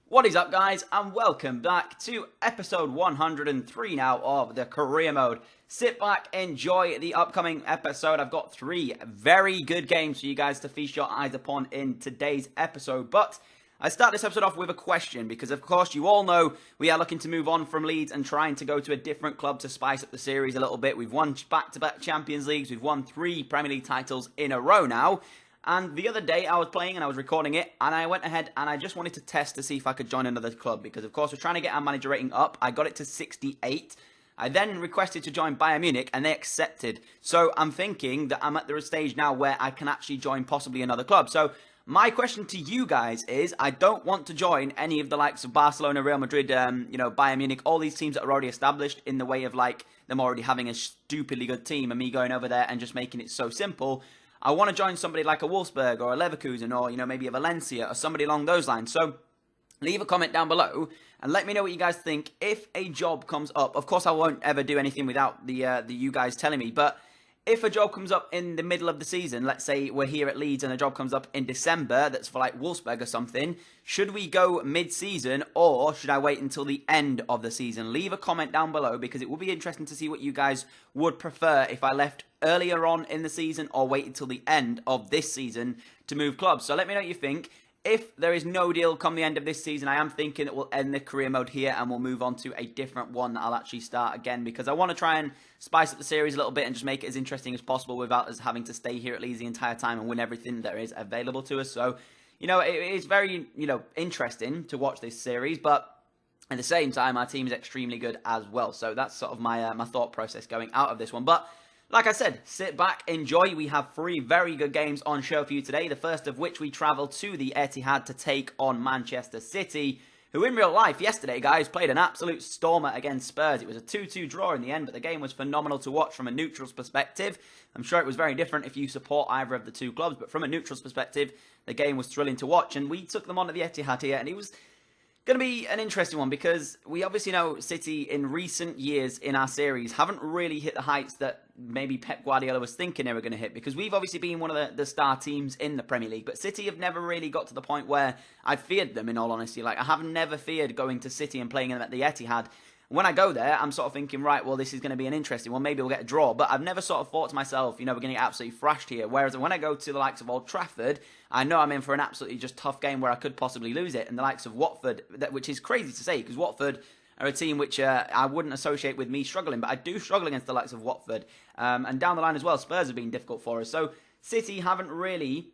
What is up, guys, and welcome back to episode 103 now of the career mode. Sit back, enjoy the upcoming episode. I've got three very good games for you guys to feast your eyes upon in today's episode. But I start this episode off with a question because, of course, you all know we are looking to move on from Leeds and trying to go to a different club to spice up the series a little bit. We've won back-to-back Champions Leagues. We've won 3 Premier League titles in a row now. And the other day I was playing and I was recording it and I went ahead and I just wanted to test to see if I could join another club because of course we're trying to get our manager rating up. I got it to 68. I then requested to join Bayern Munich and they accepted. So I'm thinking that I'm at the stage now where I can actually join possibly another club. So my question to you guys is, I don't want to join any of the likes of Barcelona, Real Madrid, Bayern Munich, all these teams that are already established in the way of like them already having a stupidly good team and me going over there and just making it so simple. I want to join somebody like a Wolfsburg or a Leverkusen or, maybe a Valencia or somebody along those lines. So leave a comment down below and let me know what you guys think. If a job comes up, of course I won't ever do anything without the you guys telling me, but if a job comes up in the middle of the season, let's say we're here at Leeds and a job comes up in December that's for like Wolfsburg or something, should we go mid-season or should I wait until the end of the season? Leave a comment down below because it will be interesting to see what you guys would prefer if I left earlier on in the season or wait until the end of this season to move clubs. So let me know what you think. If there is no deal come the end of this season, I am thinking that we'll end the career mode here and we'll move on to a different one that I'll actually start again because I want to try and spice up the series a little bit and just make it as interesting as possible without us having to stay here at Leeds the entire time and win everything there is available to us. So, it is very, interesting to watch this series, but at the same time, our team is extremely good as well. So that's sort of my my thought process going out of this one. But like I said, sit back, enjoy. We have 3 very good games on show for you today. The first of which we travel to the Etihad to take on Manchester City, who in real life yesterday, guys, played an absolute stormer against Spurs. It was a 2-2 draw in the end, but the game was phenomenal to watch from a neutral's perspective. I'm sure it was very different if you support either of the two clubs, but from a neutral's perspective, the game was thrilling to watch. And we took them on at the Etihad here, and it was going to be an interesting one because we obviously know City in recent years in our series haven't really hit the heights that maybe Pep Guardiola was thinking they were going to hit because we've obviously been one of the star teams in the Premier League, but City have never really got to the point where I've feared them, in all honesty. Like, I have never feared going to City and playing them at the Etihad. When I go there, I'm sort of thinking, right, well, this is going to be an interesting one. Maybe we'll get a draw. But I've never sort of thought to myself, we're going to get absolutely thrashed here. Whereas when I go to the likes of Old Trafford, I know I'm in for an absolutely just tough game where I could possibly lose it. And the likes of Watford, which is crazy to say, because Watford are a team which I wouldn't associate with me struggling. But I do struggle against the likes of Watford. And down the line as well, Spurs have been difficult for us. So City haven't really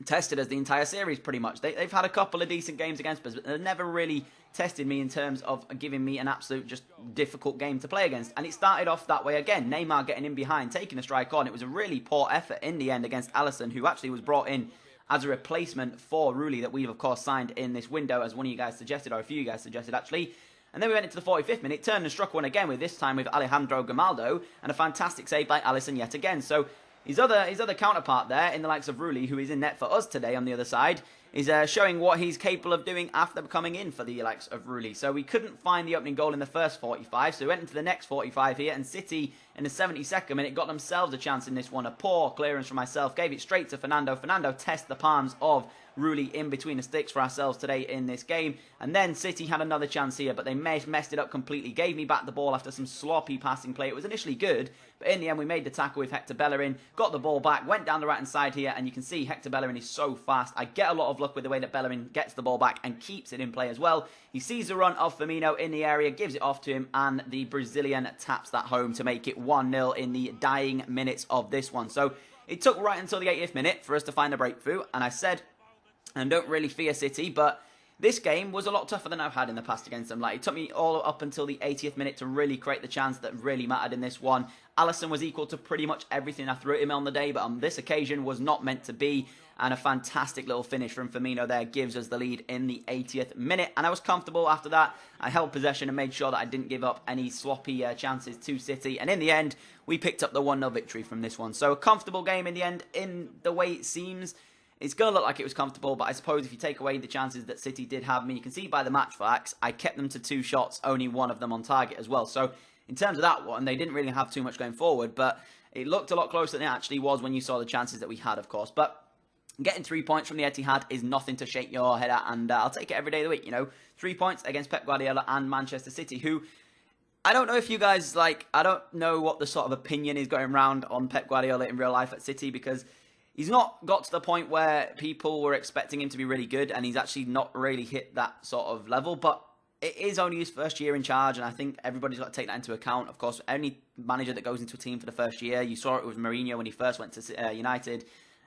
tested us the entire series pretty much. They've had a couple of decent games against us, but they've never really tested me in terms of giving me an absolute just difficult game to play against. And it started off that way again. Neymar getting in behind, taking a strike on. It was a really poor effort in the end against Alisson, who actually was brought in as a replacement for Rulli that we've, of course, signed in this window, as one of you guys suggested, or a few of you guys suggested, actually. And then we went into the 45th minute, turned and struck one again, with this time with Alejandro Gamaldo, and a fantastic save by Alisson yet again. So his other counterpart there, in the likes of Rulli, who is in net for us today on the other side, is showing what he's capable of doing after coming in for the likes of Rulli. So we couldn't find the opening goal in the first 45, so we went into the next 45 here, and City in the 72nd minute got themselves a chance in this one. A poor clearance from myself, gave it straight to Fernando. Fernando tests the palms of Rulli in between the sticks for ourselves today in this game. And then City had another chance here, but they messed it up completely. Gave me back the ball after some sloppy passing play. It was initially good, but in the end we made the tackle with Hector Bellerin, got the ball back, went down the right-hand side here, and you can see Hector Bellerin is so fast. I get a lot of luck with the way that Bellerin gets the ball back and keeps it in play as well. He sees the run of Firmino in the area, gives it off to him, and the Brazilian taps that home to make it 1-0 in the dying minutes of this one. So it took right until the 80th minute for us to find a breakthrough, and I said, and don't really fear City, but this game was a lot tougher than I've had in the past against them. Like, it took me all up until the 80th minute to really create the chance that really mattered in this one. Alisson was equal to pretty much everything I threw at him on the day, but on this occasion was not meant to be. And a fantastic little finish from Firmino there gives us the lead in the 80th minute. And I was comfortable after that. I held possession and made sure that I didn't give up any sloppy chances to City. And in the end, we picked up the 1-0 victory from this one. So a comfortable game in the end, in the way it seems. It's going to look like it was comfortable, but I suppose if you take away the chances that City did have, I mean, you can see by the match facts, I kept them to 2 shots, only one of them on target as well. So in terms of that one, they didn't really have too much going forward, but it looked a lot closer than it actually was when you saw the chances that we had, of course. But Getting 3 points from the Etihad is nothing to shake your head at, and I'll take it every day of the week, 3 points against Pep Guardiola and Manchester City, who, I don't know if you guys, I don't know what the sort of opinion is going around on Pep Guardiola in real life at City, because he's not got to the point where people were expecting him to be really good, and he's actually not really hit that sort of level, but it is only his first year in charge, and I think everybody's got to take that into account. Of course, any manager that goes into a team for the first year, you saw it with Mourinho when he first went to United.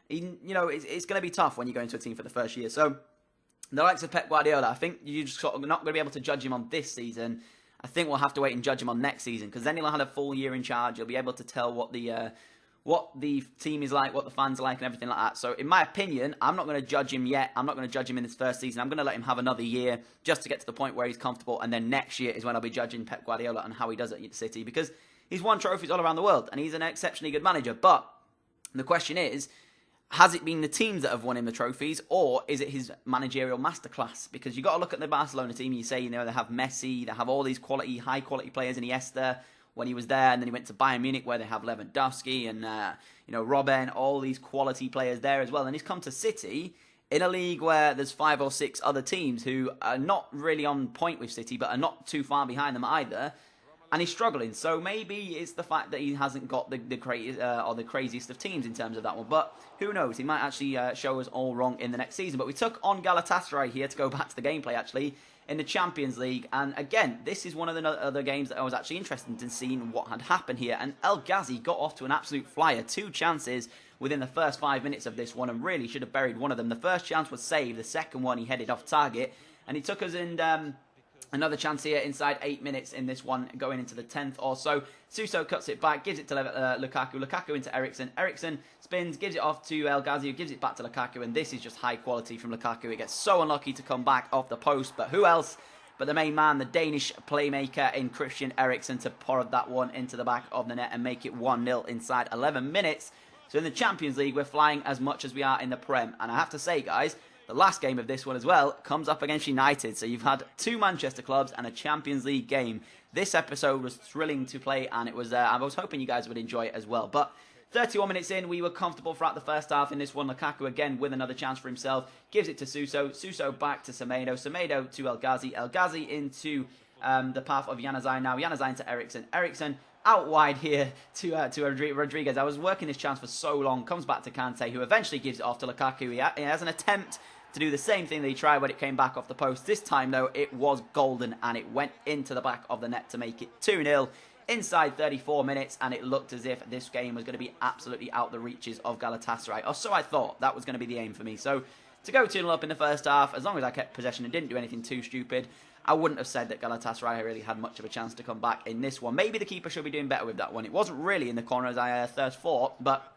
It's going to be tough when you go into a team for the first year. So, the likes of Pep Guardiola, I think you're just sort of not going to be able to judge him on this season. I think we'll have to wait and judge him on next season, because then he'll have a full year in charge. You'll be able to tell what the team is like, what the fans are like, and everything like that. So, in my opinion, I'm not going to judge him yet. I'm not going to judge him in this first season. I'm going to let him have another year just to get to the point where he's comfortable. And then next year is when I'll be judging Pep Guardiola and how he does it at City, because he's won trophies all around the world, and he's an exceptionally good manager. But the question is, has it been the teams that have won him the trophies, or is it his managerial masterclass? Because you've got to look at the Barcelona team. You say, they have Messi, they have all these high-quality players in Iniesta when he was there, and then he went to Bayern Munich where they have Lewandowski and, Robben, all these quality players there as well. And he's come to City in a league where there's 5 or 6 other teams who are not really on point with City, but are not too far behind them either. And he's struggling, so maybe it's the fact that he hasn't got the craziest of teams in terms of that one. But who knows? He might actually show us all wrong in the next season. But we took on Galatasaray here, to go back to the gameplay actually, in the Champions League. And again, this is one of the other games that I was actually interested in seeing what had happened here. And El Ghazi got off to an absolute flyer. 2 chances within the first 5 minutes of this one, and really should have buried one of them. The first chance was saved. The second one, he headed off target. And he took us in... another chance here inside 8 minutes in this one, going into the 10th or so. Suso cuts it back, gives it to Lukaku. Lukaku into Eriksen. Eriksen spins, gives it off to El Ghazi, who gives it back to Lukaku. And this is just high quality from Lukaku. It gets so unlucky to come back off the post. But who else but the main man, the Danish playmaker in Christian Eriksen, to pour that one into the back of the net and make it 1-0 inside 11 minutes. So in the Champions League, we're flying as much as we are in the Prem. And I have to say, guys, the last game of this one as well comes up against United. So you've had 2 Manchester clubs and a Champions League game. This episode was thrilling to play, and it was. I was hoping you guys would enjoy it as well. But 31 minutes in, we were comfortable throughout the first half in this one. Lukaku again with another chance for himself. Gives it to Suso. Suso back to Semedo. Semedo to El Ghazi. El Ghazi into the path of Januzaj now. Januzaj to Eriksen. Eriksen out wide here to Rodriguez. I was working this chance for so long. Comes back to Kante, who eventually gives it off to Lukaku. He has an attempt to do the same thing that he tried when it came back off the post. This time, though, it was golden, and it went into the back of the net to make it 2-0 inside 34 minutes, and it looked as if this game was going to be absolutely out the reaches of Galatasaray. Or so I thought. That was going to be the aim for me. So, to go 2-0 up in the first half, as long as I kept possession and didn't do anything too stupid, I wouldn't have said that Galatasaray really had much of a chance to come back in this one. Maybe the keeper should be doing better with that one. It wasn't really in the corner as I first thought, but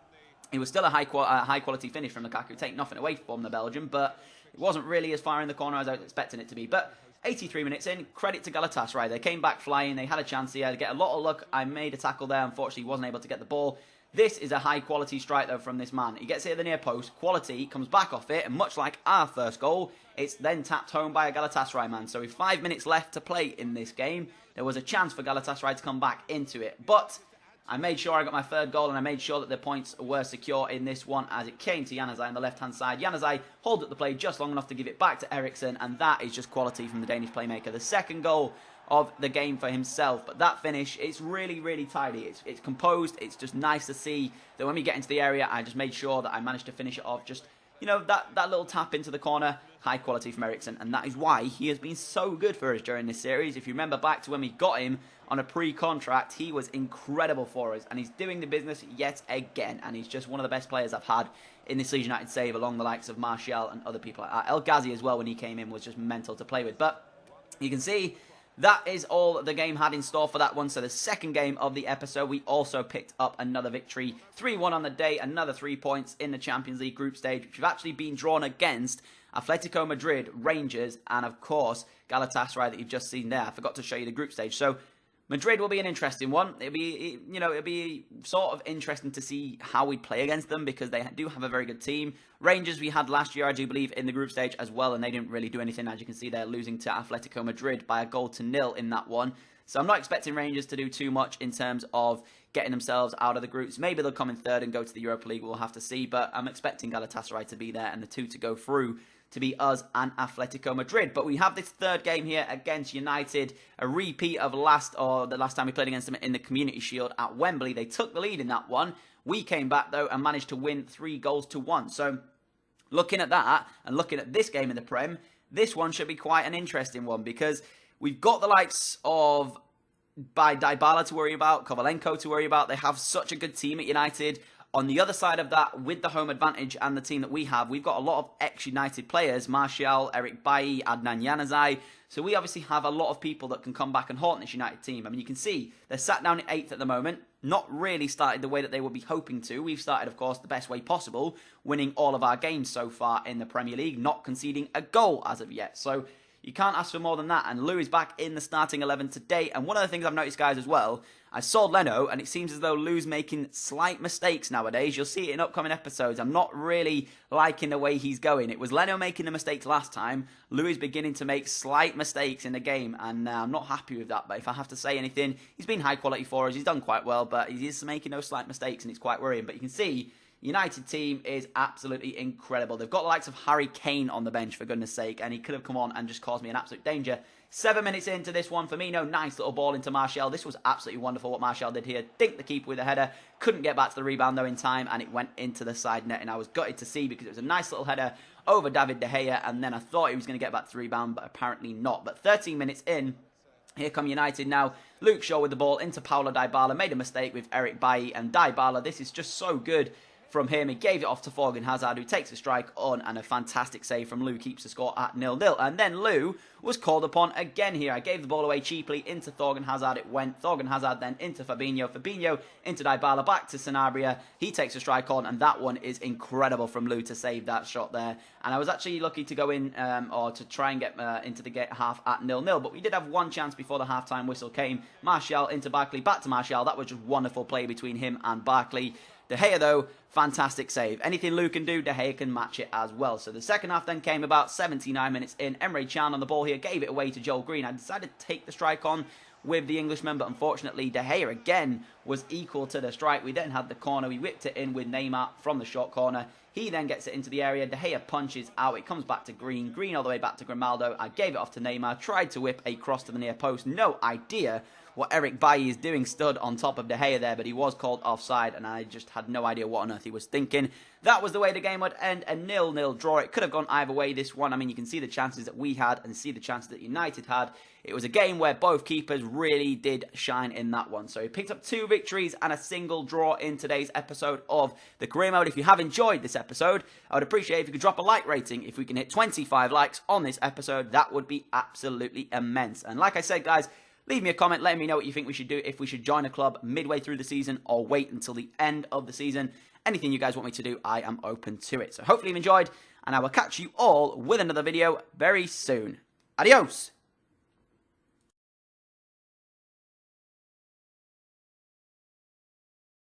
it was still a high quality finish from Lukaku. Take nothing away from the Belgian, but it wasn't really as far in the corner as I was expecting it to be. But 83 minutes in, credit to Galatasaray. They came back flying. They had a chance here to get a lot of luck. I made a tackle there. Unfortunately, wasn't able to get the ball. This is a high-quality strike, though, from this man. He gets it at the near post. Quality comes back off it. And much like our first goal, it's then tapped home by a Galatasaray man. So with 5 minutes left to play in this game, there was a chance for Galatasaray to come back into it. But I made sure I got my third goal, and I made sure that the points were secure in this one as it came to Januzaj on the left-hand side. Januzaj holds up the play just long enough to give it back to Eriksen, and that is just quality from the Danish playmaker. The second goal of the game for himself, but that finish, it's really, really tidy. It's composed. It's just nice to see that when we get into the area, I just made sure that I managed to finish it off. Just, that little tap into the corner, high quality from Eriksen, and that is why he has been so good for us during this series. If you remember back to when we got him on a pre-contract, he was incredible for us, and he's doing the business yet again, and he's just one of the best players I've had in this Leeds United save, along the likes of Martial and other people like that. El Ghazi as well, when he came in, was just mental to play with. But you can see that is all the game had in store for that one. So the second game of the episode, we also picked up another victory. 3-1 on the day, another 3 points in the Champions League group stage, which have actually been drawn against Atletico Madrid, Rangers, and of course, Galatasaray that you've just seen there. I forgot to show you the group stage. So Madrid will be an interesting one. It'll be sort of interesting to see how we play against them, because they do have a very good team. Rangers we had last year, I do believe, in the group stage as well, and they didn't really do anything. As you can see, they're losing to Atletico Madrid by a 1-0 in that one. So I'm not expecting Rangers to do too much in terms of getting themselves out of the groups. Maybe they'll come in third and go to the Europa League. We'll have to see. But I'm expecting Galatasaray to be there and the two to go through to be us and Atletico Madrid. But we have this third game here against United, a repeat of the last time we played against them in the Community Shield at Wembley. They took the lead in that one. We came back, though, and managed to win 3-1. So looking at that and looking at this game in the Prem, this one should be quite an interesting one because we've got the likes of Dybala to worry about, Kovalenko to worry about. They have such a good team at United. On the other side of that, with the home advantage and the team that we have, we've got a lot of ex-United players, Martial, Eric Bailly, Adnan Januzaj. So we obviously have a lot of people that can come back and haunt this United team. I mean, you can see they're sat down at 8th at the moment, not really started the way that they would be hoping to. We've started, of course, the best way possible, winning all of our games so far in the Premier League, not conceding a goal as of yet. So you can't ask for more than that. And Lou is back in the starting 11 today. And one of the things I've noticed, guys, as well, I saw Leno, and it seems as though Lou's making slight mistakes nowadays. You'll see it in upcoming episodes. I'm not really liking the way he's going. It was Leno making the mistakes last time. Lou is beginning to make slight mistakes in the game, and I'm not happy with that. But if I have to say anything, he's been high quality for us. He's done quite well, but he is making those slight mistakes, and it's quite worrying. But you can see United team is absolutely incredible. They've got the likes of Harry Kane on the bench, for goodness sake, and he could have come on and just caused me an absolute danger. 7 minutes into this one, Firmino, nice little ball into Martial. This was absolutely wonderful what Martial did here. Dinked the keeper with a header. Couldn't get back to the rebound, though, in time, and it went into the side net, and I was gutted to see because it was a nice little header over David De Gea, and then I thought he was going to get back to the rebound, but apparently not. But 13 minutes in, here come United now. Luke Shaw with the ball into Paulo Dybala. Made a mistake with Eric Bailly and Dybala. This is just so good from him. He gave it off to Thorgan Hazard, who takes the strike on, and a fantastic save from Lou keeps the score at 0-0. And then Lou was called upon again here. I gave the ball away cheaply into Thorgan Hazard. It went. Thorgan Hazard then into Fabinho. Fabinho into Dybala, back to Sanabria. He takes a strike on, and that one is incredible from Lou to save that shot there. And I was actually lucky to go in, or to try and get into the half at 0-0. But we did have one chance before the halftime whistle came. Martial into Barkley, back to Martial. That was just wonderful play between him and Barkley. De Gea, though, fantastic save. Anything Lou can do, De Gea can match it as well. So the second half then came about 79 minutes in. Emre Can on the ball here, gave it away to Joel Green. I decided to take the strike on with the Englishman, but unfortunately De Gea again was equal to the strike. We then had the corner. We whipped it in with Neymar from the short corner. He then gets it into the area. De Gea punches out. It comes back to Green. Green all the way back to Grimaldo. I gave it off to Neymar. Tried to whip a cross to the near post. No idea what Eric Bailly is doing, stood on top of De Gea there, but he was called offside, and I just had no idea what on earth he was thinking. That was the way the game would end, a 0-0 draw. It could have gone either way, this one. I mean, you can see the chances that we had and see the chances that United had. It was a game where both keepers really did shine in that one. So he picked up 2 victories and a single draw in today's episode of the Career Mode. If you have enjoyed this episode, I would appreciate if you could drop a like rating. If we can hit 25 likes on this episode, that would be absolutely immense. And like I said, guys, leave me a comment, letting me know what you think we should do, if we should join a club midway through the season or wait until the end of the season. Anything you guys want me to do, I am open to it. So hopefully you've enjoyed, and I will catch you all with another video very soon. Adios!